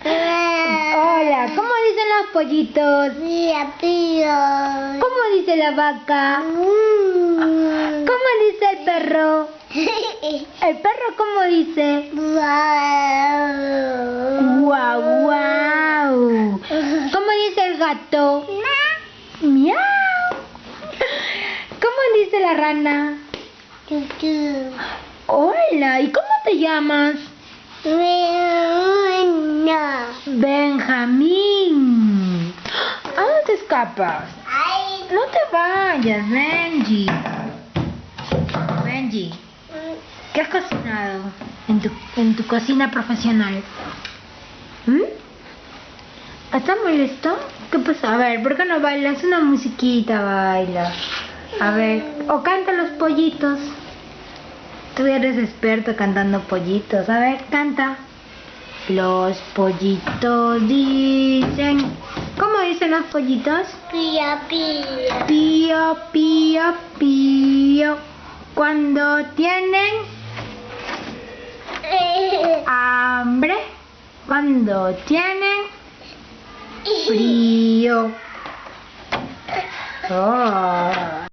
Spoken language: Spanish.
Hola, ¿cómo dicen los pollitos? Mira, tío. ¿Cómo dice la vaca? ¿Cómo dice el perro? ¿El perro cómo dice? Guau, guau. ¿Cómo dice el gato? Miau. ¿Cómo dice la rana? Hola, ¿y cómo te llamas? Benjamín. ¿A dónde te escapas? No te vayas, Benji. Benji, ¿qué has cocinado en tu cocina profesional? ¿Estás molesto? ¿Qué pasa? A ver, ¿por qué no bailas una musiquita? Baila. A ver, o canta los pollitos. Tú eres experto cantando pollitos. A ver, canta. Los pollitos dicen... ¿Cómo dicen los pollitos? Pío, pío. Pío, pío, pío. Cuando tienen hambre. Cuando tienen frío. Oh.